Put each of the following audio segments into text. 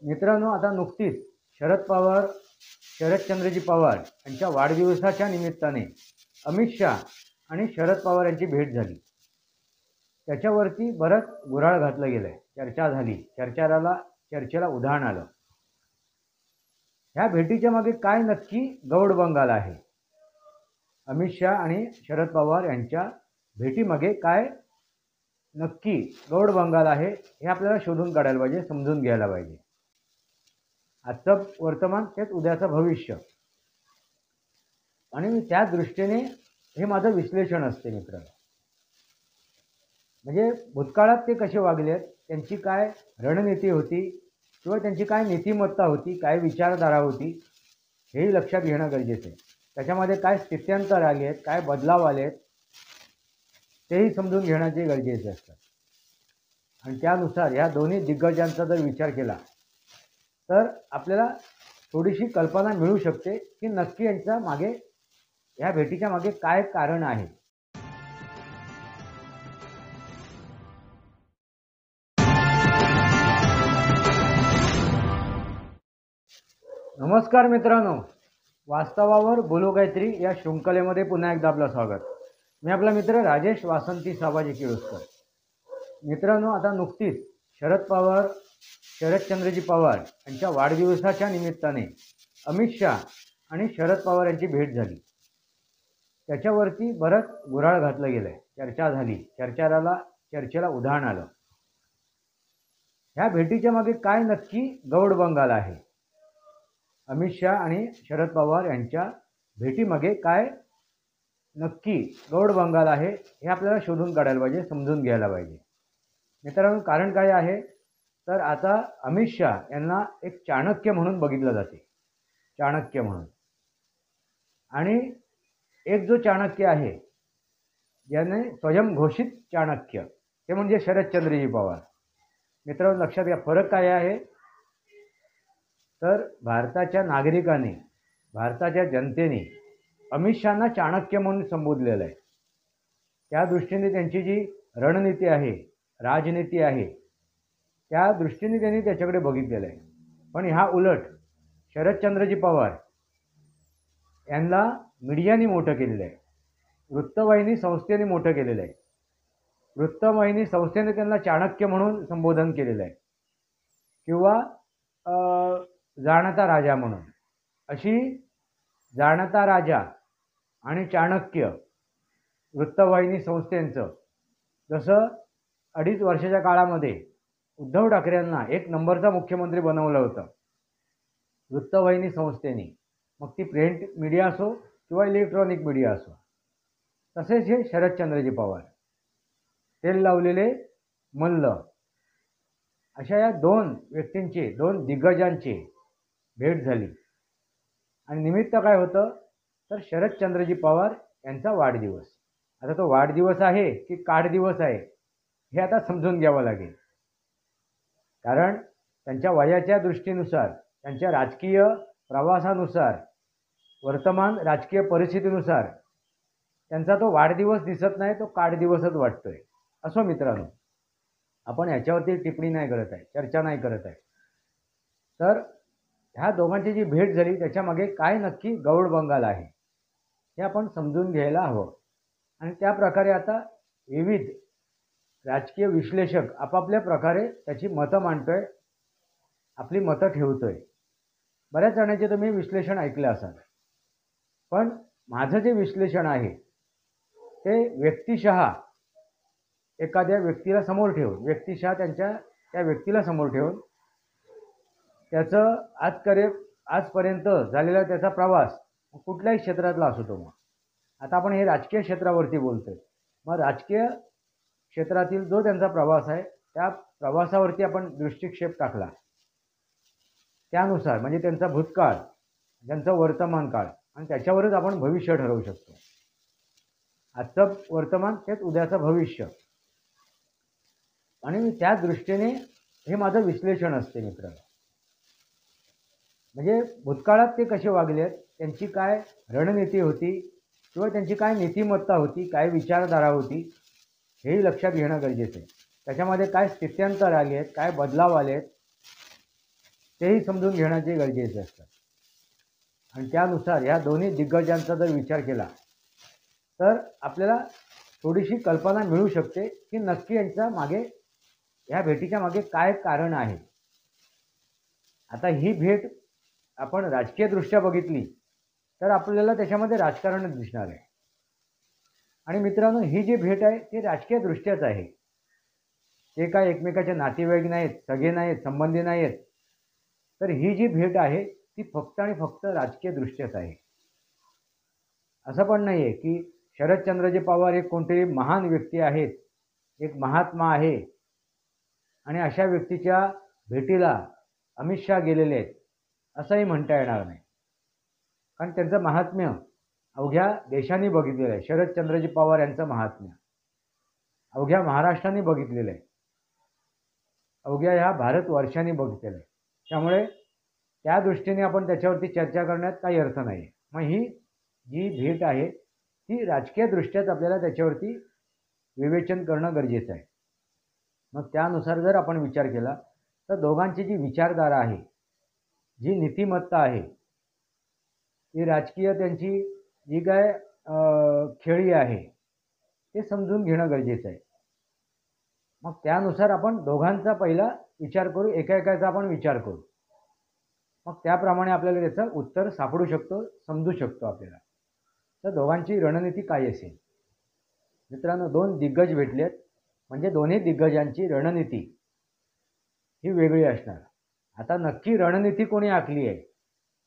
मित्रांनो, आता नुकतीच शरदचंद्रजी पवार यांच्या वाढदिवसाच्या निमित्ताने अमित शाह आणि शरद पवार यांची भेट झाली. त्याच्यावरती बरंच गुऱ्हाळ घातलं गेलंय, चर्चा झाली, चर्चेला उधाण आलं. ह्या भेटीच्या मागे काय नक्की गौड बंगाल आहे? अमित शाह आणि शरद पवार यांच्या भेटीमागे काय नक्की गौड बंगाल आहे हे आपल्याला शोधून काढायला पाहिजे, समजून घ्यायला पाहिजे. आजचं वर्तमान तेच उद्याचं भविष्य, आणि त्या दृष्टीने हे माझं विश्लेषण असते मित्रांनो. म्हणजे भूतकाळात ते कसे वागलेत, त्यांची काय रणनीती होती किंवा त्यांची काय नीतिमत्ता होती, काय विचारधारा होती, हेही लक्षात घेणं गरजेचं आहे. त्याच्यामध्ये काय स्थित्यंतर आले आहेत, काय बदलाव आले आहेत, तेही समजून घेण्याचे गरजेचे असतात. आणि त्यानुसार या दोन्ही दिग्गजांचा जर विचार केला तर आपल्याला थोडीशी कल्पना मिळू शकते की नक्की यांच्या मागे, या भेटीच्या मागे काय कारण आहे. नमस्कार मित्रांनो, वास्तवावर बोलू काहीतरी या शृंखलेमध्ये पुन्हा एकदा आपलं स्वागत. मी आपला मित्र राजेश वासंती साबाजी किळुसकर. मित्रांनो, आता नुकतीच शरदचंद्रजी पवार यांच्या वाढदिवसाच्या निमित्ताने अमित शाह आणि शरद पवार यांची भेट झाली. त्याच्यावरती बरंच गुऱ्हाळ घातलं गेलंय, चर्चा झाली, चर्चेला उधाण आलं. ह्या भेटीच्या मागे काय नक्की गौड बंगाल आहे? अमित शाह आणि शरद पवार यांच्या भेटीमागे काय नक्की गौड बंगाल आहे हे आपल्याला शोधून काढायला पाहिजे, समजून घ्यायला पाहिजे. मित्रांनो, कारण काय आहे तर आता अमित शाह यांना एक चाणक्य म्हणून बघितलं जाते, चाणक्य म्हणून. आणि एक जो चाणक्य आहे ज्याने स्वयंघोषित चाणक्य, ते म्हणजे शरदचंद्रजी पवार. मित्रांनो, लक्षात घ्या, फरक काय आहे तर भारताच्या नागरिकांनी, भारताच्या जनतेने अमित शहाना चाणक्य म्हणून संबोधलेलं आहे. त्या दृष्टीने त्यांची जी रणनीती आहे, राजनीती आहे, त्या दृष्टीने त्यांनी त्याच्याकडे बघितलेलं आहे. पण ह्या उलट शरदचंद्रजी पवार यांना मीडियाने मोठं केलेलं आहे, वृत्तवाहिनी संस्थेने मोठं केलेलं आहे. वृत्तवाहिनी संस्थेने त्यांना चाणक्य म्हणून संबोधन केलेलं आहे, किंवा जाणता राजा म्हणून. अशी जाणता राजा आणि चाणक्य वृत्तवाहिनी संस्थेचं जसं 2.5 वर्षाच्या काळामध्ये उद्धव ठाकरे यांना 1 नंबरचा मुख्यमंत्री बनवलं होतं वृत्तवाहिनी संस्थेने, मग ती प्रिंट मीडिया असो किंवा इलेक्ट्रॉनिक मीडिया असो, तसेच हे शरदचंद्रजी पवार, तेल लावलेले मल्ल. अशा या दोन व्यक्तींची, दोन दिग्गजांची भेट झाली. आणि निमित्त काय होतं तर शरदचंद्रजी पवार यांचा वाढदिवस. आता तो वाढदिवस आहे की काढदिवस आहे हे आता समजून घ्यावं लागेल. कारण त्यांच्या वयाच्या दृष्टीनुसार, त्यांच्या राजकीय प्रवासानुसार, वर्तमान राजकीय परिस्थितीनुसार त्यांचा तो वाढदिवस दिसत नाही, तो काढदिवसच वाटतोय. असो मित्रांनो, आपण याच्यावरती टिप्पणी नाही करत आहे, चर्चा नाही करत आहे. तर ह्या दोघांची जी भेट झाली त्याच्यामागे काय नक्की गौड बंगाल आहे हे आपण समजून घ्यायला हवं. आणि त्या प्रकारे आता विविध राजकीय विश्लेषक आपापल्या प्रकारे त्याची मतं मांडतोय, आपली मतं ठेवतोय. बऱ्याच जणांचे तुम्ही विश्लेषण ऐकले असाल, पण माझं जे विश्लेषण आहे ते व्यक्तिशः एखाद्या व्यक्तीला समोर ठेवून, व्यक्तिशः त्या व्यक्तीला समोर ठेवून त्याचं आजपर्यंत झालेला त्याचा प्रवास कुठल्याही क्षेत्रातला असो तो. मग आता आपण हे राजकीय क्षेत्रावरती बोलतोय, मग राजकीय क्षेत्रातील जो त्यांचा प्रवास आहे त्या प्रवासावरती आपण दृष्टिक्षेप टाकला, त्यानुसार म्हणजे त्यांचा भूतकाळ, त्यांचं वर्तमान काळ, आणि त्याच्यावरच आपण भविष्य ठरवू शकतो. आजचं वर्तमान तेच उद्याचं भविष्य, आणि त्या दृष्टीने हे माझं विश्लेषण असते मित्रांनो. म्हणजे भूतकाळात ते कसे वागलेत, त्यांची काय रणनीती होती किंवा त्यांची काय नीतिमत्ता होती, काय विचारधारा होती, हेही लक्षात घेणं गरजेचं आहे. त्याच्यामध्ये काय स्थित्यंतर आले आहेत, काय बदलाव आले आहेत, तेही समजून घेण्याचे गरजेचे असतात. आणि त्यानुसार ह्या दोन्ही दिग्गजांचा जर विचार केला तर आपल्याला थोडीशी कल्पना मिळू शकते की नक्की यांच्या मागे, ह्या भेटीच्या मागे काय कारण आहे. आता ही भेट आपण राजकीयदृष्ट्या बघितली तर आपल्याला त्याच्यामध्ये राजकारणच दिसणार आहे. आणि मित्रांनो, ही जी भेट आहे ती राजकीयदृष्ट्याच आहे. ते काय एकमेकाचे नातेवाईक नाहीत, सगळे नाहीत, संबंधी नाहीत. तर ही जी भेट आहे ती फक्त आणि फक्त राजकीयदृष्ट्याच आहे. असं पण नाही आहे की शरदचंद्रजी पवार एक कोणतरी महान व्यक्ती आहेत, एक महात्मा आहे आणि अशा व्यक्तीच्या भेटीला अमित शहा गेलेले आहेत असंही म्हणता येणार नाही. कारण त्यांचं महात्म्य अवघ्या देशाने बघितलेलं आहे. शरदचंद्रजी पवार यांचं महात्म्य अवघ्या महाराष्ट्राने बघितलेलं आहे, अवघ्या ह्या भारतवर्षाने बघितलेलं आहे. त्यामुळे त्या दृष्टीने आपण त्याच्यावरती चर्चा करण्यात काही अर्थ नाही. मग ही जी भेट आहे ती राजकीयदृष्ट्याच आपल्याला त्याच्यावरती विवेचन करणं गरजेचं आहे. मग त्यानुसार जर आपण विचार केला तर दोघांची जी विचारधारा आहे, जी नीतिमत्ता आहे, ती राजकीय त्यांची जी काय खेळी आहे ते समजून घेणं गरजेचं आहे. मग त्यानुसार आपण दोघांचा पहिला विचार करू, एका आपण विचार करू. मग त्याप्रमाणे आपल्याला त्याचं उत्तर सापडू शकतो, समजू शकतो आपल्याला. तर दोघांची रणनीती काय असेल. मित्रांनो, दोन दिग्गज भेटलेत म्हणजे दोन्ही दिग्गजांची रणनीती ही वेगळी असणार. आता नक्की रणनीती कोणी आखली आहे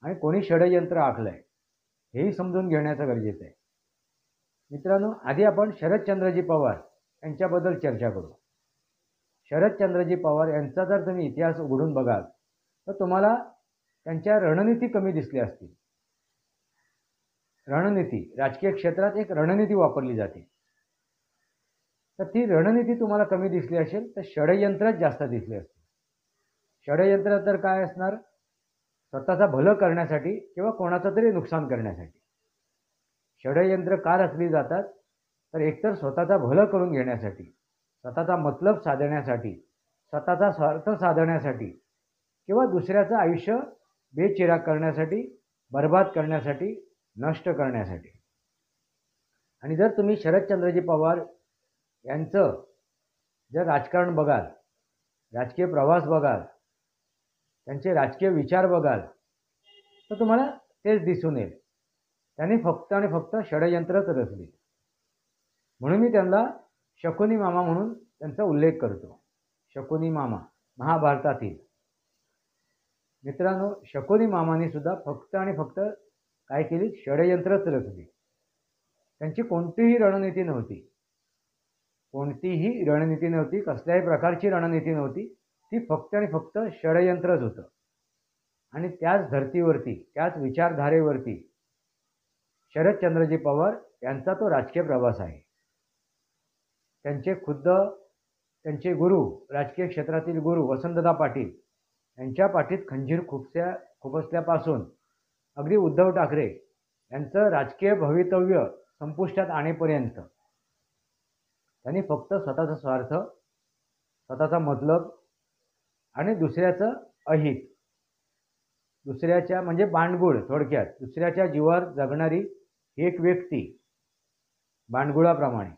आणि कोणी षडयंत्र आखलं आहे हेही समजून घेण्याचं गरजेचं आहे. मित्रांनो, आधी आपण शरदचंद्रजी पवार यांच्याबद्दल चर्चा करू. शरदचंद्रजी पवार यांचा जर तुम्ही इतिहास उघडून बघाल तर तुम्हाला त्यांच्या रणनीती कमी दिसल्या असतील. रणनीती, राजकीय क्षेत्रात एक रणनीती वापरली जाते, तर ती रणनीती तुम्हाला कमी दिसली असेल तर षडयंत्रच जास्त दिसले असतील. षडयंत्र तर काय असणार, स्वतःचा भलं करण्यासाठी किंवा कोणाचं तरी नुकसान करण्यासाठी. षडयंत्र का रचली जातात तर एकतर स्वतःचा भलं करून घेण्यासाठी, स्वतःचा मतलब साधण्यासाठी, स्वतःचा स्वार्थ साधण्यासाठी किंवा दुसऱ्याचं आयुष्य बेचिराग करण्यासाठी, बर्बाद करण्यासाठी, नष्ट करण्यासाठी. आणि जर तुम्ही शरदचंद्रजी पवार यांचं जर राजकारण बघाल, राजकीय प्रवास बघाल, त्यांचे राजकीय विचार बघाल तर तुम्हाला तेच दिसून येईल. त्यांनी फक्त आणि फक्त षडयंत्रच रचली. म्हणून मी त्यांना शकुनी मामा म्हणून त्यांचा उल्लेख करतो. शकुनी मामा महाभारतातील. मित्रांनो, शकुनी मामाने सुद्धा फक्त आणि फक्त काय केली, षडयंत्रच रचली. त्यांची कोणतीही रणनीती नव्हती, कोणतीही रणनीती नव्हती, कसल्याही प्रकारची रणनीती नव्हती. ती फक्त आणि फक्त षडयंत्रच होतं. आणि त्याच धर्तीवरती, त्याच विचारधारेवरती शरदचंद्रजी पवार यांचा तो राजकीय प्रवास आहे. त्यांचे खुद्द त्यांचे गुरु, राजकीय क्षेत्रातील गुरु वसंतदादा पाटील यांच्या पाठीत खंजीर खुपसल्यापासून अगदी उद्धव ठाकरे यांचं राजकीय भवितव्य संपुष्टात आणेपर्यंत त्यांनी फक्त स्वतःचा स्वार्थ, स्वतःचा मतलब आणि दुसऱ्याचं अहित, दुसऱ्याच्या म्हणजे बांडगुळ, थोडक्यात दुसऱ्याच्या जीवावर जगणारी एक व्यक्ती बांडगुळाप्रमाणे.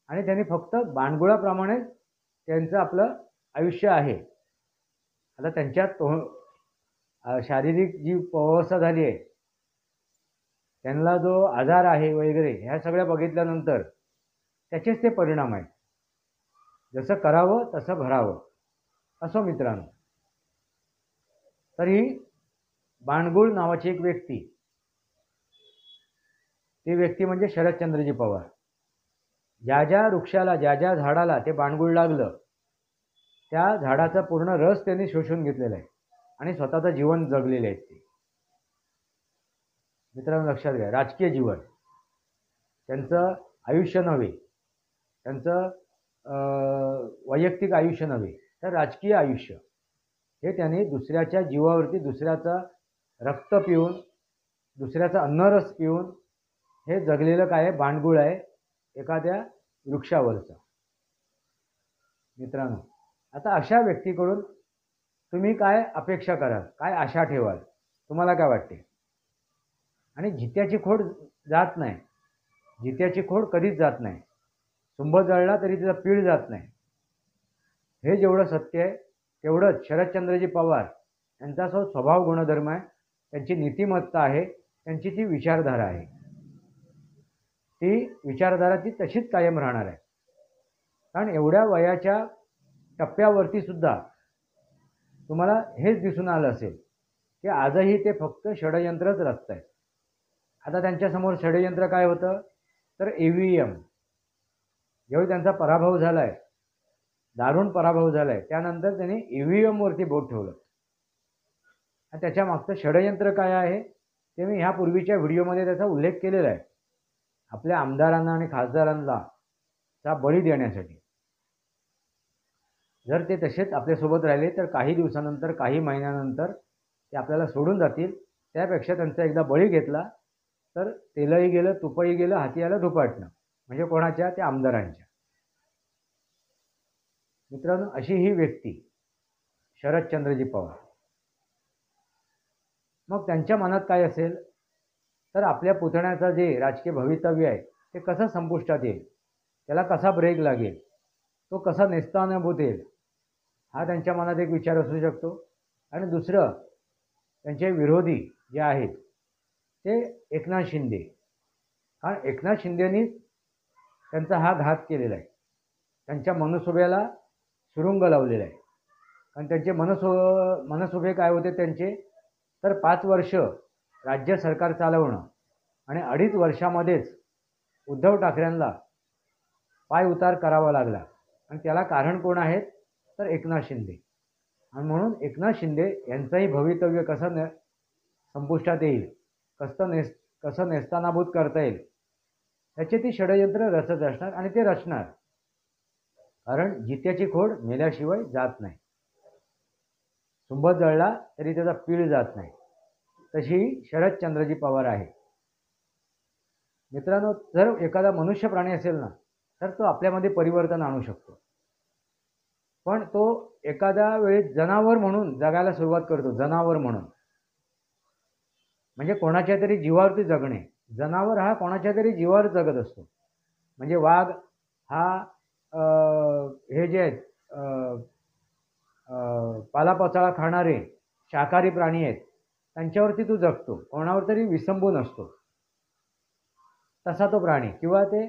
आणि त्यांनी फक्त बांडगुळाप्रमाणे त्यांचं आपलं आयुष्य आहे. आता त्यांच्यात शारीरिक जी अवस्था झाली आहे, त्यांना जो आजार आहे वगैरे, ह्या सगळ्या बघितल्यानंतर त्याचेच ते परिणाम आहेत. जसं करावं तसं भरावं. असो मित्रांनो, तर ही बाणगुळ नावाची एक व्यक्ती, ती व्यक्ती म्हणजे शरदचंद्रजी पवार. ज्या ज्या वृक्षाला, ज्या ज्या झाडाला ते बाणगुळ लागलं त्या झाडाचा पूर्ण रस त्यांनी शोषून घेतलेला आहे आणि स्वतःचं जीवन जगलेले आहेत ते. मित्रांनो लक्षात घ्या, राजकीय जीवन त्यांचं आयुष्य नव्हे, त्यांचं वैयक्तिक आयुष्य नव्हे, तर राजकीय आयुष्य हे त्यांनी दुसऱ्याच्या जीवावरती, दुसऱ्याचा रक्त पिऊन, दुसऱ्याचा अन्नरस पिऊन हे जगलेलं काय आहे, बाणगुळ आहे एखाद्या वृक्षावरचा. मित्रांनो, आता अशा व्यक्तीकडून तुम्ही काय अपेक्षा कराल, काय आशा ठेवाल, तुम्हाला काय वाटते? आणि जित्याची खोड जात नाही, जित्याची खोड कधीच जात नाही. सुंब जळला तरी त्याचा पीळ जात नाही. हे जेवढं सत्य आहे तेवढंच शरदचंद्रजी पवार यांचा जो स्वभाव गुणधर्म आहे, त्यांची नीतिमत्ता आहे, त्यांची जी विचारधारा आहे, ती विचारधारा ती तशीच कायम राहणार आहे. कारण एवढ्या वयाच्या टप्प्यावरती सुद्धा तुम्हाला हेच दिसून आलं असेल की आजही ते फक्त षडयंत्रच रचत आहेत. आता त्यांच्यासमोर षडयंत्र काय होतं, तर EVM. जेव्हा त्यांचा पराभव झाला आहे, दारुण पराभव झाला आहे, त्यानंतर त्यांनी EVM वरती बोट ठेवलं. आणि त्याच्या मागचं षडयंत्र काय आहे ते मी ह्यापूर्वीच्या व्हिडिओमध्ये त्याचा उल्लेख केलेला आहे. आपल्या आमदारांना आणि खासदारांना चा बळी देण्यासाठी. जर ते तसेच आपल्यासोबत राहिले तर काही दिवसानंतर, काही महिन्यानंतर ते आपल्याला सोडून जातील. त्यापेक्षा त्यांचा एकदा बळी घेतला तर तेलही गेलं, तुपही गेलं, हाती आलं धुपाटणं. म्हणजे कोणाच्या? त्या आमदारांच्या. मित्रांनो, अशी ही व्यक्ती शरदचंद्रजी पवार. मग त्यांच्या मनात काय असेल, तर आपल्या पुतण्याचं जे राजकीय भवितव्य आहे ते कसं संपुष्टात येईल, त्याला कसा ब्रेक लागेल, तो कसा नेस्तानाबूत येईल, हा त्यांच्या मनात एक विचार असू शकतो. आणि दुसरं, त्यांचे विरोधी जे आहेत ते एकनाथ शिंदे. कारण एकनाथ शिंदेनी त्यांचा हा घात केलेला आहे, त्यांच्या मनसुब्याला सुरुंग लावलेला आहे. कारण त्यांचे मनसुबे काय होते त्यांचे, तर 5 वर्ष राज्य सरकार चालवणं आणि 2.5 वर्षामध्येच उद्धव ठाकरेंना पायउतार करावा लागला. आणि त्याला कारण कोण आहेत, तर एकनाथ शिंदे. आणि म्हणून एकनाथ शिंदे यांचंही भवितव्य कसं संपुष्टात येईल, कसं नेस्तानाबूत करता येईल, त्याचे ती षडयंत्र रचत असणार. आणि ते रचणार, कारण जित्याची खोड मेल्याशिवाय जात नाही. सुंब जळला तरी त्याचा पीळ जात नाही. तशी शरदचंद्रजी पवार आहे. मित्रांनो, जर एखादा मनुष्य प्राणी असेल ना, तर तो आपल्यामध्ये परिवर्तन आणू शकतो. पण तो एखाद्या वेळी जनावर म्हणून जगायला सुरुवात करतो. जनावर म्हणून म्हणजे कोणाच्या तरी जीवावरती जगणे. जनावर हा कोणाच्या तरी जीवावर जगत असतो. म्हणजे वाघ हा हे जे आहेत पालापाचोळा खाणारे शाकाहारी प्राणी आहेत, त्यांच्यावरती तो जगतो, कोणावर तरी विसंबून असतो. तसा तो प्राणी. किंवा ते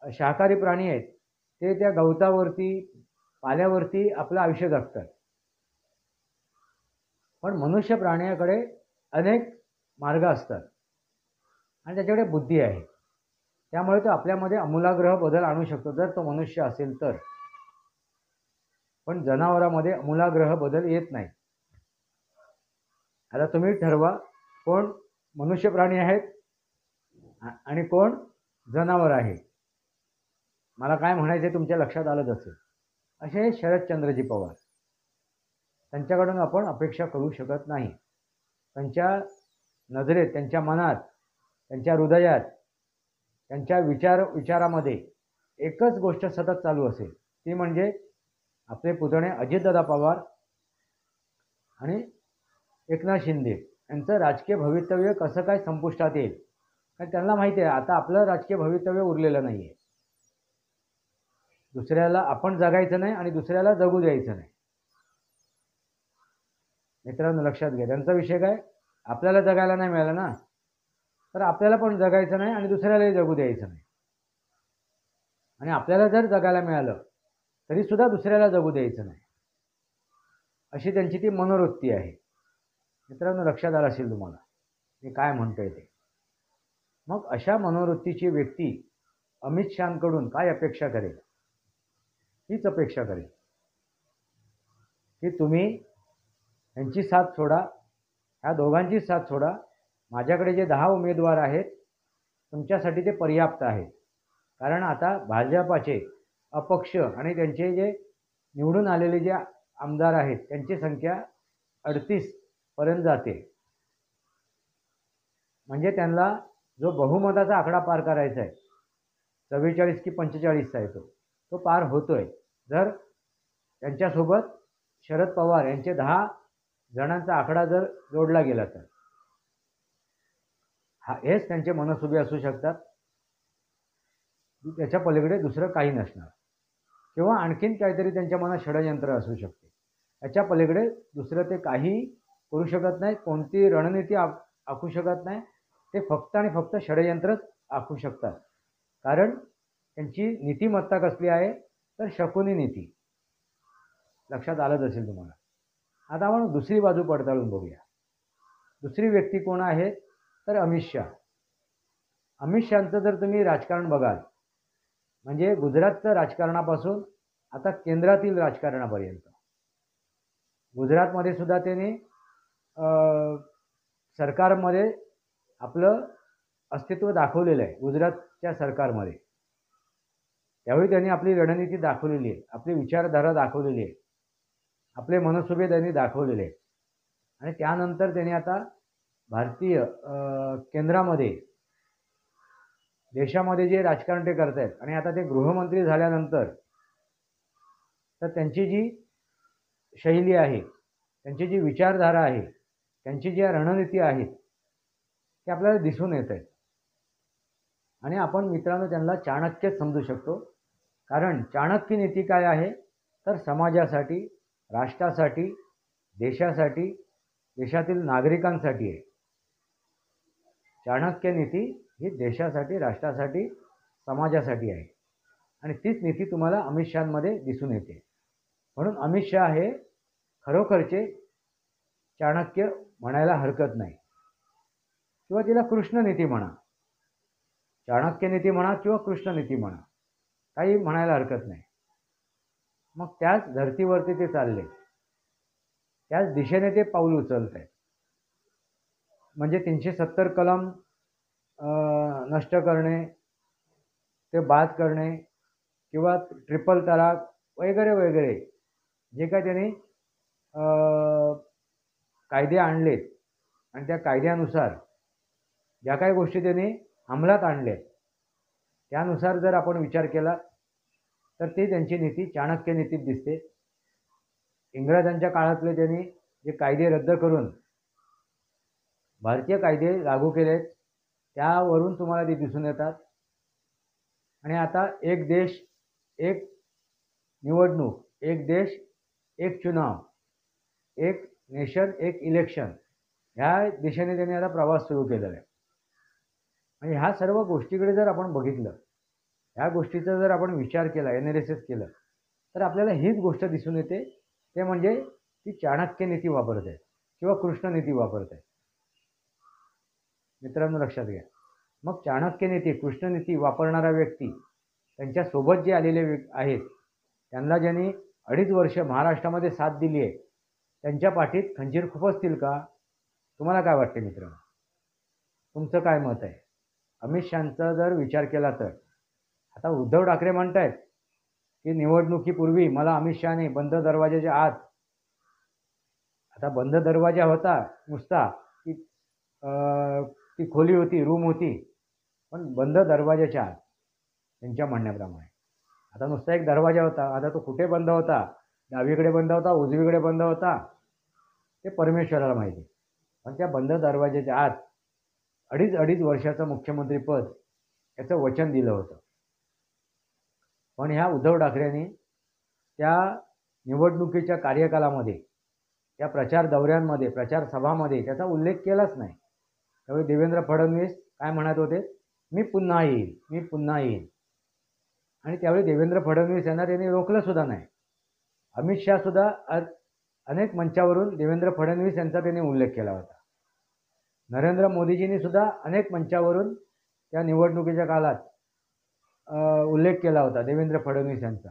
शाकाहारी प्राणी आहेत ते त्या गवतावरती, पाल्यावरती आपलं आयुष्य जगतात. पण मनुष्य प्राण्याकडे अनेक मार्ग असतात आणि त्याच्याकडे बुद्धी आहे. त्यामुळे तो आपल्यामध्ये आमूलाग्र बदल आणू शकतो, जर तो मनुष्य असेल तर. पण जनावरांमध्ये आमूलाग्र बदल येत नाही. आता तुम्ही ठरवा, कोण मनुष्य प्राणी आहेत आणि कोण जनावर आहे. मला काय म्हणायचे तुमच्या लक्षात आलंच असेल. असे शरदचंद्रजी पवार. त्यांच्याकडून आपण अपेक्षा करू शकत नाही. त्यांच्या नजरेत, त्यांच्या मनात, त्यांच्या हृदयात, त्यांच्या विचारामध्ये एकच गोष्ट सतत चालू असेल, ती म्हणजे आपले पुतणे अजितदादा पवार आणि एकनाथ शिंदे यांचं राजकीय भवितव्य कसं काय संपुष्टात येईल. कारण त्यांना माहिती आहे आता आपलं राजकीय भवितव्य उरलेलं नाही आहे. दुसऱ्याला आपण जगायचं नाही आणि दुसऱ्याला जगू द्यायचं नाही. मित्रांनो, लक्षात घ्या, त्यांचा विषय काय, आपल्याला जगायला नाही मिळालं ना, तर आपल्याला पण जगायचं नाही आणि दुसऱ्यालाही जगू द्यायचं नाही. आणि आपल्याला जर जगायला मिळालं तरी सुद्धा दुसऱ्याला जगू द्यायचं नाही, अशी त्यांची ती मनोवृत्ती आहे. मित्रांनो, लक्षात आलं असेल तुम्हाला मी काय म्हणतोय ते. मग अशा मनोवृत्तीची व्यक्ती अमित शहांकडून काय अपेक्षा करेल? हीच अपेक्षा करेल की तुम्ही यांची साथ सोडा, ह्या दोघांची साथ सोडा. माझ्याकडे जे 10 उमेदवार आहेत तुमच्यासाठी ते पर्याप्त आहेत. कारण आता भाजपाचे अपक्ष आणि त्यांचे जे निवडून आलेले जे आमदार आहेत त्यांची संख्या 38 पर्यंत जाते. म्हणजे त्यांना जो बहुमताचा आकडा पार करायचा आहे, 44 की 45 आहे, तो पार होतोय. जर त्यांच्यासोबत शरद पवार यांचे 10 जणांचा आकडा जर जोडला गेला तर हेच त्यांचे मनसुबे असू शकतात. त्याच्या पलीकडे दुसरं काही नसणार, किंवा आणखीन काहीतरी त्यांच्या मनात षडयंत्र असू शकते. याच्या पलीकडे दुसरं ते काही करू शकत नाही, कोणती रणनीती आखू शकत नाही. ते फक्त आणि फक्त षडयंत्रच आखू शकतात. कारण त्यांची नीतिमत्ता कसली आहे तर शकुनी नीती. लक्षात आलंच असेल तुम्हाला. आता आपण दुसरी बाजू पडताळून बघूया. दुसरी व्यक्ती कोण आहे तर अमित शहा. अमित शहांचं जर तुम्ही राजकारण बघाल, म्हणजे गुजरातचं राजकारणापासून आता केंद्रातील राजकारणापर्यंत, गुजरातमध्ये सुद्धा त्यांनी सरकारमध्ये आपलं अस्तित्व दाखवलेलं आहे. गुजरातच्या सरकारमध्ये त्यावेळी त्यांनी आपली रणनीती दाखवलेली आहे, आपली विचारधारा दाखवलेली आहे, आपले मनसुबे त्यांनी दाखवलेले आहेत. आणि त्यानंतर त्यांनी आता भारतीय केंद्रामध्ये देशामध्ये जे राजकारण ते करत आहेत, आणि आता ते गृहमंत्री झाल्यानंतर तर त्यांची जी शैली आहे, त्यांची जी विचारधारा आहे, त्यांची जी रणनीती आहेत ते आपल्याला दिसून येत आहेत. आणि आपण मित्रांनो त्यांना चाणक्यच समजू शकतो. कारण चाणक्य नीती काय आहे तर समाजासाठी, राष्ट्रासाठी, देशासाठी, देशातील नागरिकांसाठी आहे. चाणक्य नीती ही देशासाठी, राष्ट्रासाठी, समाजासाठी आहे. आणि तीच नीती तुम्हाला अमित शहांमध्ये दिसून येते. म्हणून अमित शहा हे खरोखरचे चाणक्य म्हणायला हरकत नाही, किंवा तिला कृष्ण नीती म्हणा, चाणक्य नीती म्हणा किंवा कृष्ण नीती म्हणा, काही म्हणायला हरकत नाही. मग त्याच धर्तीवरती ते चालले, त्याच दिशेने ते पाऊल उचलत आहेत. म्हणजे 370 कलम नष्ट करणे, ते बाद करणे, किंवा ट्रिपल तलाक वगैरे वगैरे जे काय त्यांनी कायदे आणलेत, आणि त्या कायद्यानुसार ज्या काही गोष्टी त्यांनी अंमलात आणल्या, त्यानुसार जर आपण विचार केला तर ती त्यांची नीती चाणक्य नीतीत दिसते. इंग्रजांच्या काळातले त्यांनी जे कायदे रद्द करून भारतीय कायदे लागू केलेत, त्यावरून तुम्हाला ते दिसून येतात. आणि आता एक देश एक निवडणूक, एक देश एक चुनाव, एक नेशन एक इलेक्शन, ह्या दिशेने त्यांनी आता प्रवास सुरू केलेला आहे. आणि ह्या सर्व गोष्टीकडे जर आपण बघितलं, ह्या गोष्टीचा जर आपण विचार केला, एनालिसिस केलं, तर आपल्याला हीच गोष्ट दिसून येते, ते म्हणजे ती चाणक्य नीती वापरत आहेत किंवा कृष्ण नीती वापरत आहेत. मित्रांनो लक्षात घ्या. मग चाणक्य नीती, कृष्ण नीती वापरणारा व्यक्ती, त्यांच्यासोबत जे आलेले आहेत, त्यांना ज्यांनी 2.5 वर्ष महाराष्ट्रामध्ये साथ दिली आहे, त्यांच्या पाठीत खंजीर खुपसतील का? तुम्हाला काय वाटते मित्रांनो? तुमचं काय मत आहे? अमित शहांचा जर विचार केला तर आता उद्धव ठाकरे म्हणतायत की निवडणुकीपूर्वी मला अमित शहाने बंद दरवाजाच्या आत, आता बंद दरवाजा होता नुसता की ती खोली होती, रूम होती, पण बंद दरवाजाच्या आत त्यांच्या म्हणण्याप्रमाणे. आता नुसता एक दरवाजा होता, आता तो कुठे बंद होता, डावीकडे बंद होता, उजवीकडे बंद होता, ते परमेश्वराला माहिती. पण त्या बंद दरवाजाच्या आत अडीच वर्षाचं मुख्यमंत्रीपद याचं वचन दिलं होतं. पण ह्या उद्धव ठाकरेंनी त्या निवडणुकीच्या कार्यकालामध्ये, त्या प्रचार दौऱ्यांमध्ये, प्रचार सभामध्ये त्याचा उल्लेख केलाच नाही. त्यावेळी देवेंद्र फडणवीस काय म्हणत होते, मी पुन्हा येईल, मी पुन्हा येईल. आणि त्यावेळी देवेंद्र फडणवीस यांना त्यांनी रोखलं सुद्धा नाही. अमित शहा सुद्धा अनेक मंचावरून देवेंद्र फडणवीस यांचा त्यांनी उल्लेख केला होता. नरेंद्र मोदीजींनी सुद्धा अनेक मंचावरून त्या निवडणुकीच्या काळात उल्लेख केला होता देवेंद्र फडणवीस यांचा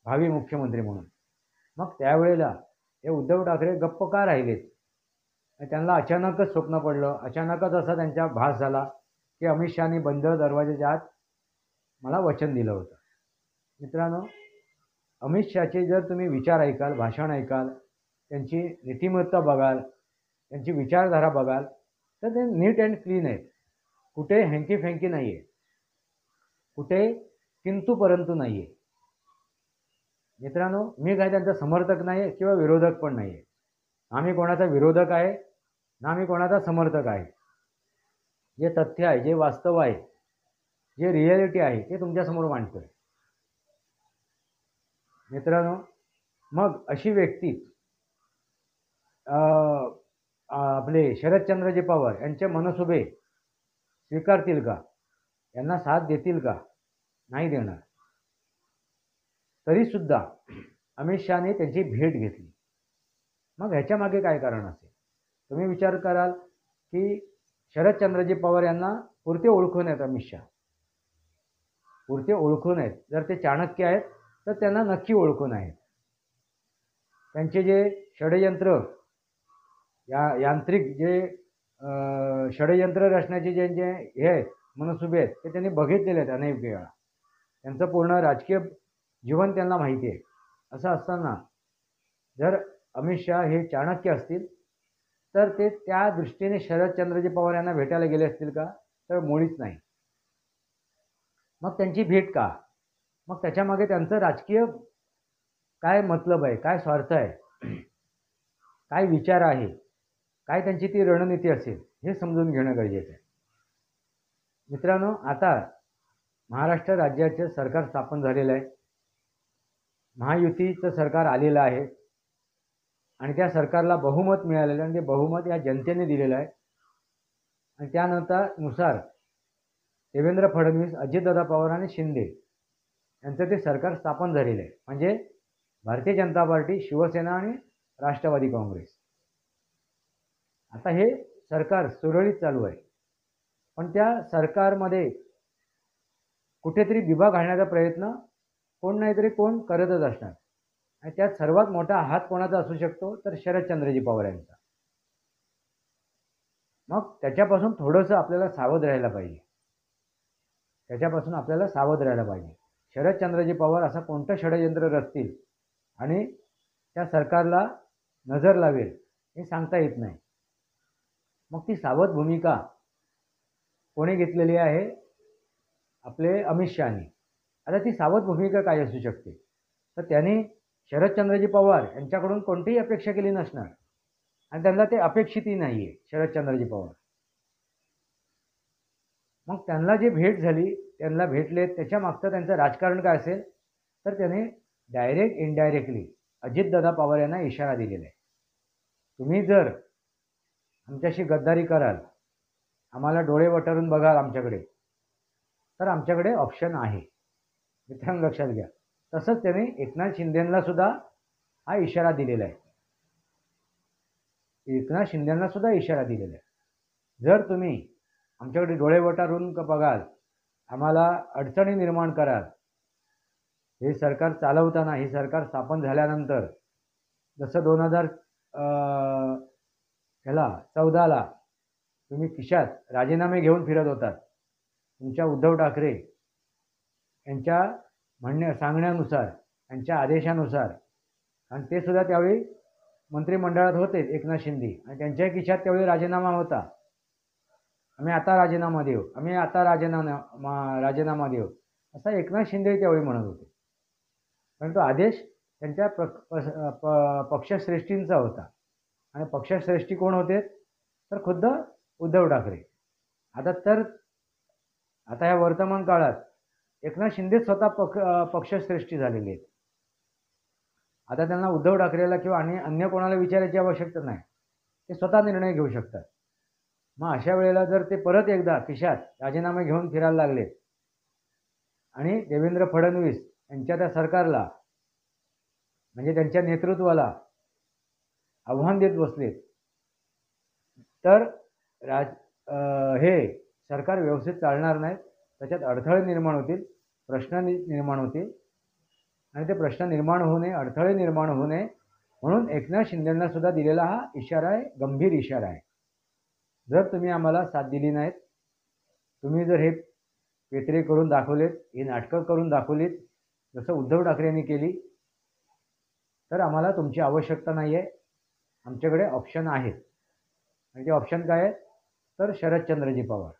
भावी मुख्यमंत्री म्हणून. मग त्यावेळेला हे उद्धव ठाकरे गप्प का राहिलेत? त्यांना अचानकच स्वप्न पडलं, अचानकच असा त्यांचा भास झाला की अमित शहानी बंद दरवाजाच्या आत मला वचन दिलं होतं. मित्रांनो, अमित शहाचे जर तुम्ही विचार ऐकाल, भाषण ऐकाल, त्यांची नीतिमत्ता बघाल, त्यांची विचारधारा बघाल, तर ते नीट अँड क्लीन आहेत. कुठे हँकी फँकी नाही आहे, कुठे किंतु परंतु नाही आहे. मित्रांनो, मी काय त्यांचा समर्थक नाही आहे किंवा विरोधक पण नाही आहे. ना मी कोणाचा विरोधक आहे ना मी कोणाचा समर्थक आहे. जे तथ्य आहे, जे वास्तव आहे, जे रिॲलिटी आहे ते तुमच्यासमोर मांडतोय. मित्रांनो, मग अशी व्यक्ती आपले शरदचंद्रजी पवार यांचे मनसुबे स्वीकारतील का? यांना साथ देतील का? नाही देणार. तरीसुद्धा अमित शहाने त्यांची भेट घेतली. मग ह्याच्या मागे काय कारण असेल? तुम्ही विचार कराल की शरदचंद्रजी पवार यांना पुरते ओळखून आहेत अमित शहा. पुरते ओळखून आहेत. जर ते चाणक्य आहेत तर त्यांना नक्की ओळखून आहेत. त्यांचे जे षडयंत्र यांत्रिक जे षडयंत्र रचण्याचे जे जे हे आहेत मनसुबे आहेत ते त्यांनी बघितलेले आहेत अनेक वेळा. त्यांचं पूर्ण राजकीय जीवन त्यांना माहिती आहे. असं असताना जर अमित शहा हे चाणक्य असतील तर ते त्या दृष्टीने शरदचंद्रजी पवार यांना भेटायला गेले असतील का? तर मुळीच नाही. मग त्यांची भेट का? मग त्याच्यामागे त्यांचं राजकीय काय मतलब आहे, काय स्वार्थ आहे, काय विचार आहे, काय त्यांची ती रणनीती असेल हे समजून घेणं गरजेचं आहे. मित्रांनो, आता महाराष्ट्र राज्याचे सरकार स्थापन झालेलं आहे. महायुतीचं सरकार आलेलं आहे आणि त्या सरकारला बहुमत मिळालेलं आहे आणि ते बहुमत या जनतेने दिलेलं आहे. आणि त्यानुसार देवेंद्र फडणवीस, अजितदादा पवार आणि शिंदे यांचं ते सरकार स्थापन झालेलं आहे. म्हणजे भारतीय जनता पार्टी, शिवसेना आणि राष्ट्रवादी काँग्रेस. आता हे सरकार सुरळीत चालू आहे. पण त्या सरकारमध्ये कुठेतरी दिवा घालण्याचा प्रयत्न कोण नाहीतरी कोण करतच असणार. आणि त्यात सर्वात मोठा हात कोणाचा असू शकतो? तर शरदचंद्रजी पवार यांचा. मग त्याच्यापासून थोडंसं आपल्याला सावध राहायला पाहिजे. शरदचंद्रजी पवार असं कोणतं षडयंत्र रचतील आणि त्या सरकारला नजर लावेल हे सांगता येत नाही. मग ती सावध भूमिका कोणी घेतलेली आहे? आपले अमित शहानी. आता ती सावध भूमिका काय असू शकते? तर त्यांनी शरदचंद्रजी पवार यांच्याकडून कोणतीही अपेक्षा केली नसणार आणि त्यांना ते अपेक्षितही नाही आहे शरदचंद्रजी पवार. मग त्यांना जी भेट झाली, त्यांना भेटले, त्याच्या मागचं त्यांचं राजकारण काय असेल? तर त्याने डायरेक्ट इनडायरेक्टली अजितदादा पवार यांना इशारा दिलेला आहे. तुम्ही जर आमच्याशी गद्दारी कराल, आम्हाला डोळे वटारून बघाल आमच्याकडे, तर आमच्याकडे ऑप्शन आहे. मित्रांनो लक्षात घ्या. तसंच त्याने एकनाथ शिंदेंना सुद्धा हा इशारा दिलेला आहे. जर तुम्ही आमच्याकडे डोळे वटारून बघाल, आम्हाला अडचणी निर्माण कराल, हे सरकार चालवताना, हे सरकार स्थापन झाल्यानंतर जसं 2014ला तुम्ही खिशात राजीनामे घेऊन फिरत होतात, तुमच्या उद्धव ठाकरे यांच्या सांगण्यानुसार, यांच्या आदेशानुसार, आणि ते सुद्धा त्यावेळी मंत्रिमंडळात होते एकनाथ शिंदे, आणि त्यांच्या खिशात त्यावेळी राजीनामा होता. आम्ही आता राजीनामा देऊ असा एकनाथ शिंदे त्यावेळी म्हणत होते. पण तो आदेश त्यांच्या पक्षश्रेष्ठींचा होता. आणि पक्षश्रेष्ठी कोण होते? तर खुद्द उद्धव ठाकरे. आता या वर्तमान काळात एकनाथ शिंदे स्वतः पक्षश्रेष्ठी झालेले आहेत. आता त्यांना उद्धव ठाकरेला किंवा अन्य कोणाला विचारायची आवश्यकता नाही. ते स्वतः निर्णय घेऊ शकतात. मग अशा वेळेला जर ते परत एकदा खिशात राजीनामे घेऊन फिरायला लागले आणि देवेंद्र फडणवीस यांच्या त्या सरकारला, म्हणजे त्यांच्या नेतृत्वाला आव्हान देत बसले, तर हे सरकार व्यवस्थित चालणार नाही. त्याच्यात अडथळे निर्माण होतील, प्रश्न निर्माण होतील. आणि ते प्रश्न निर्माण होऊ नये, अडथळे निर्माण होऊ नये म्हणून एकनाथ शिंदेंना सुद्धा दिलेला हा इशारा आहे, गंभीर इशारा आहे. जर तुम्ही आम्हाला साथ दिली नाहीत, तुम्ही जर हे पेतरे करून दाखवलेत, ही नाटकं करून दाखवलीत जसं उद्धव ठाकरे यांनी केली, तर आम्हाला तुमची आवश्यकता नाही आहे. आमच्याकडे ऑप्शन आहेत. आणि ते ऑप्शन काय आहेत? तर शरदचंद्रजी पवार.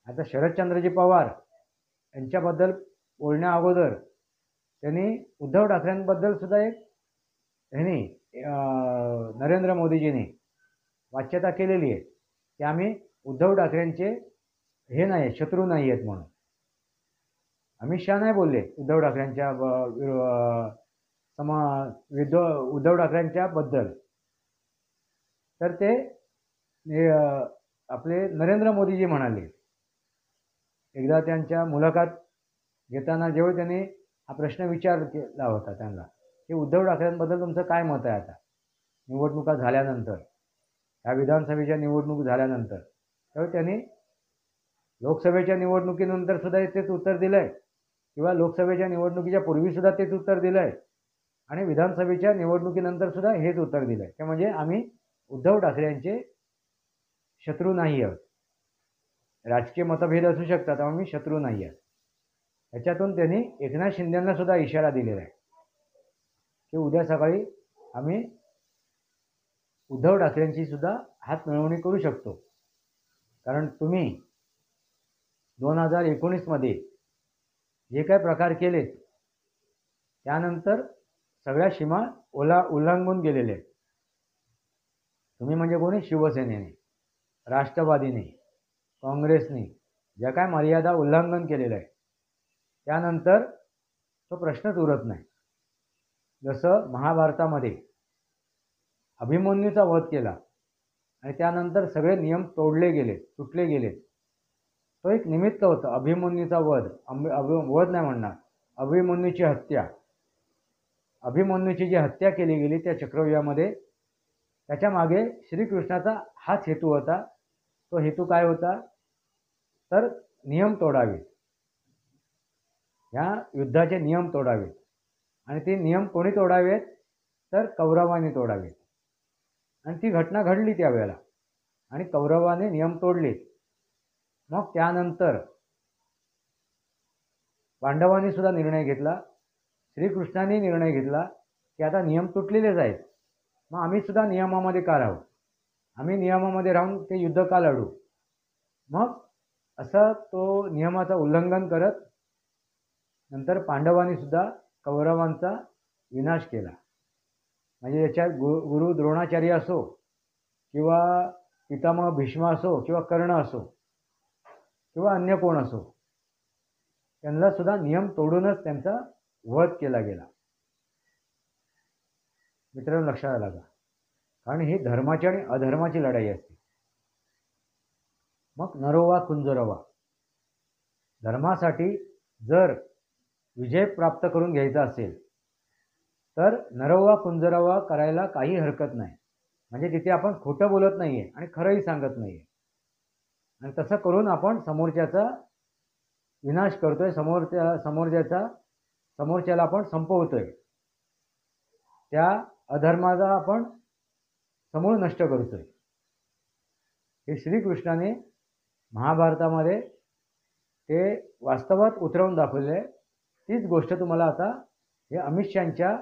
आता शरदचंद्रजी पवार यांच्याबद्दल बोलण्या अगोदर त्यांनी उद्धव ठाकरेंबद्दल सुद्धा त्यांनी नरेंद्र मोदीजींनी वाच्यता केलेली आहे की आम्ही उद्धव ठाकरेंचे हे नाही आहेत, शत्रू नाही आहेत म्हणून. अमित शहा नाही बोलले उद्धव ठाकरेंच्या उद्धव ठाकरेंच्या बद्दल. तर ते आपले नरेंद्र मोदीजी म्हणाले एकदा त्यांच्या मुलाखत घेताना, जेव्हा त्यांनी हा प्रश्न विचारला होता त्यांना की उद्धव ठाकरेंबद्दल तुमचं काय मत आहे आता निवडणुका झाल्यानंतर, या विधानसभेच्या निवडणूक झाल्यानंतर. तेव्हा त्यांनी लोकसभेच्या निवडणुकीनंतर सुद्धा तेच उत्तर दिलंय, किंवा लोकसभेच्या निवडणुकीच्या पूर्वी सुद्धा तेच उत्तर दिलंय, आणि विधानसभेच्या निवडणुकीनंतर सुद्धा हेच उत्तर दिलंय. ते म्हणजे आम्ही उद्धव ठाकरेंचे शत्रू नाही आहोत. राजकीय मतभेद असू शकतात, आम्ही शत्रू नाही आहोत. याच्यातून त्यांनी एकनाथ शिंदेंना सुद्धा इशारा दिलेला आहे की उद्या सकाळी आम्ही उद्धव ठाकरेंची सुद्धा हात मिळवणी करू शकतो. कारण तुम्ही 2019 मध्ये जे काही प्रकार केले त्यानंतर सगळ्या सीमा उल्लंघून गेलेले आहेत. तुम्ही म्हणजे कोणी? शिवसेनेने, राष्ट्रवादीने, काँग्रेसने ज्या काय मर्यादा उल्लंघन केलेलं आहे त्यानंतर तो प्रश्नच उरत नाही. जसं महाभारतामध्ये अभिमन्यूचा वध केला आणि त्यानंतर सगळे नियम तोडले गेले, तुटले गेले. तो एक निमित्त होतं, अभिमन्यूचा वध. वध नाही म्हणणार, अभिमन्यूची हत्या. अभिमन्यूची जी हत्या केली गेली त्या चक्रव्यूहामध्ये, त्याच्या मागे श्रीकृष्णाचा हाच हेतू होता. तो हेतू काय होता? तर नियम तोडावेत, या युद्धाचे नियम तोडावेत. आणि ते नियम कोणी तोडावेत? तर कौरवांनी तोडावेत. आणि ती घटना घडली त्यावेळेला, आणि कौरवाने नियम तोडले. मग त्यानंतर पांडवांनी सुद्धा निर्णय घेतला, श्रीकृष्णाने निर्णय घेतला की आता नियम तुटलेलेच आहेत, मग आम्ही सुद्धा नियमामध्ये का राहू, आम्ही नियमामध्ये राहून ते युद्ध का लढू. मग असं तो नियमाचं उल्लंघन करत नंतर पांडवांनी सुद्धा कौरवांचा विनाश केला. म्हणजे याच्यात गुरु द्रोणाचार्य असो, किंवा पितामह भीष्म असो, किंवा कर्ण असो, किंवा अन्य कोण असो, त्यांना सुद्धा नियम तोडूनच त्यांचा वध केला गेला. मित्रांनो, लक्षात आलं का? कारण ही धर्माची आणि अधर्माची लढाई असते. मग नरोवा कुंजरोवा, धर्मासाठी जर विजय प्राप्त करून घ्यायचा असेल तर नरोवा कुंजरोवा करायला काही हरकत नाही. म्हणजे तिथे आपण खोटं बोलत नाहीये आणि खरंही सांगत नाहीये, आणि तसं करून आपण समोरच्याचा विनाश करतोय, समोरच्याला आपण संपवतोय, त्या अधर्माचा आपण समूळ नष्ट करतोय. हे श्रीकृष्णाने महाभारतामध्ये ते वास्तवात उतरवून दाखवले. तीच गोष्ट तुम्हाला आता हे अमित शहांच्या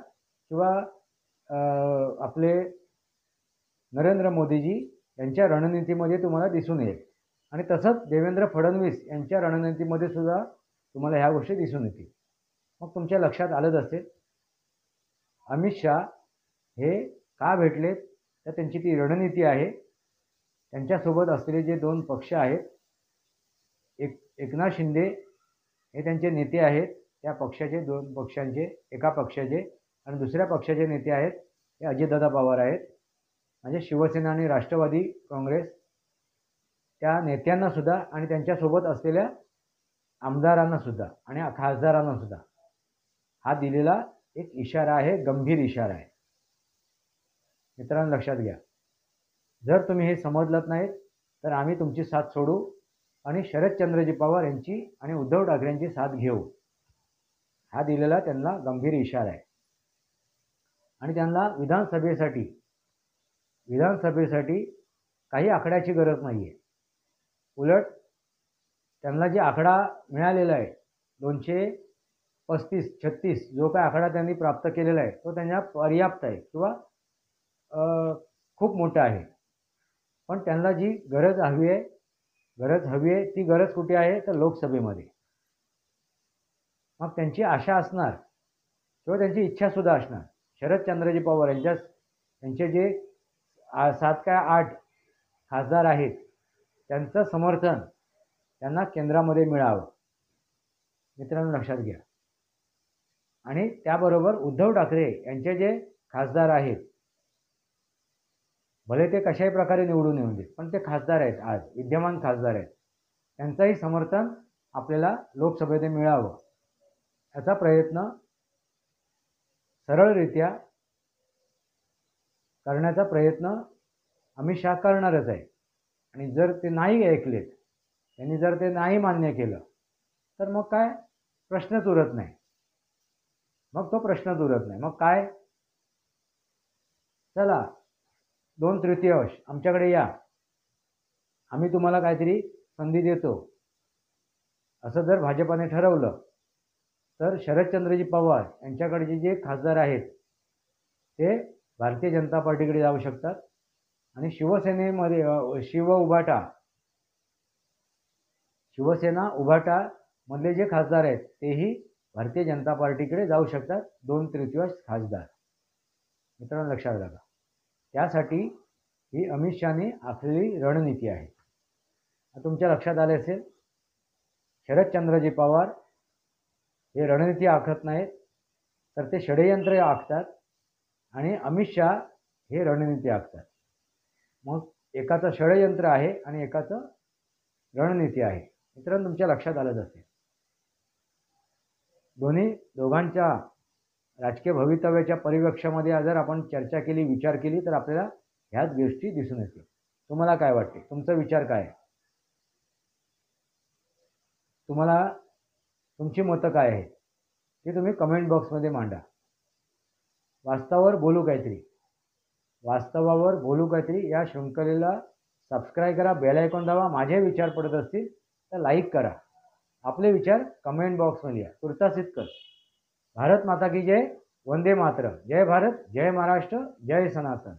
किंवा आपले नरेंद्र मोदीजी यांच्या रणनीतीमध्ये तुम्हाला दिसून येईल. आणि तसंच देवेंद्र फडणवीस यांच्या रणनीतीमध्ये सुद्धा तुम्हाला ह्या गोष्टी दिसून येतील. मग तुमच्या लक्षात आलंच असेल अमित शहा हे का भेटलेत, तर त्यांची ती रणनीती आहे. त्यांच्यासोबत असलेले जे दोन पक्ष आहेत, एकनाथ शिंदे हे त्यांचे नेते आहेत, त्या पक्षाचे दोन पक्षांचे, एका पक्षाचे, आणि दुसऱ्या पक्षाचे नेते आहेत हे अजितदादा पवार आहेत. म्हणजे शिवसेना आणि राष्ट्रवादी काँग्रेस त्या नेत्यांना सुद्धा आणि त्यांच्यासोबत असलेल्या आमदारांना सुद्धा आणि खासदारांना सुद्धा हा दिलेला एक इशारा आहे, गंभीर इशारा आहे. मित्रांनो, लक्षात घ्या, जर तुम्ही हे समजलत नाहीत तर आम्ही तुमची साथ सोडू आणि शरदचंद्रजी पवार यांची आणि उद्धव ठाकरेंची साथ घेऊ. हा दिलेला त्यांना गंभीर इशारा आहे. आणि त्यांना विधानसभेसाठी काही आकड्याची गरज नाही आहे. उलट त्यांना जे आकडा मिळालेला आहे 235-36 जो काय आकडा त्यांनी प्राप्त केलेला आहे तो त्यांना पर्याप्त आहे किंवा खूप मोठा आहे. पण त्यांना जी गरज हवी आहे ती गरज कुठे आहे तर लोकसभेमध्ये. मग त्यांची आशा असणार किंवा त्यांची इच्छासुद्धा असणार शरदचंद्रजी पवार यांच्या त्यांचे जे 7 काय 8 खासदार आहेत त्यांचं समर्थन त्यांना केंद्रामध्ये मिळावं, मित्रांनो लक्षात घ्या. आणि त्याबरोबर उद्धव ठाकरे यांचे जे खासदार आहेत, भले ते कशाही प्रकारे निवडून येऊन देत, पण ते खासदार आहेत, आज विद्यमान खासदार आहेत, त्यांचंही समर्थन आपल्याला लोकसभेत मिळावं याचा प्रयत्न सरळरित्या करण्याचा प्रयत्न अमित शहा करणारच आहे. आणि जर ते नाही ऐकलेत, त्यांनी जर ते नाही मान्य केलं, तर मग काय प्रश्नच उरत नाही. मग काय, चला 2/3 आमच्याकडे या, आम्ही तुम्हाला काहीतरी संधी देतो, असं जर भाजपाने ठरवलं, तर शरदचंद्रजी पवार यांच्याकडचे जे खासदार आहेत ते भारतीय जनता पार्टीकडे जाऊ शकतात. आणि शिवसेनेमध्ये शिवसेना उभाटा मधले जे खासदार आहेत तेही भारतीय जनता पार्टीकडे जाऊ शकतात, 2/3 खासदार. मित्रांनो लक्षात घ्या, त्यासाठी ही अमित शहाने आखलेली रणनीती आहे. तुमच्या लक्षात आले असेल, शरदचंद्रजी पवार हे रणनीती आखत नाहीत, तर ते षडयंत्र आखतात. आणि अमित शहा हे रणनीती आखतात. मग एकाचं षडयंत्र आहे आणि एकाचं रणनीती आहे. मित्रांनो तुमच्या लक्षात आलंच असेल. दोघांच्या राजकीय भवितव्याच्या परिप्रेक्ष्यामध्ये जर आपण चर्चा केली, विचार केली, तर आपल्याला ह्याच गोष्टी दिसून येतील. तुम्हाला काय वाटते? तुमचा विचार काय आहे? तुम्हाला तुमची मतं काय आहेत ते तुम्ही कमेंट बॉक्समध्ये मांडा. वास्तवावर बोलू काहीतरी या शृंखलेला सबस्क्राईब करा, बेल आयकॉन दाबा. माझे विचार पडत असतील तर लाईक करा. आपले विचार कमेंट बॉक्समध्ये या. तुर्तास इतकंच. भारत माता की जय. वंदे मातरम. जय भारत, जय महाराष्ट्र, जय सनातन.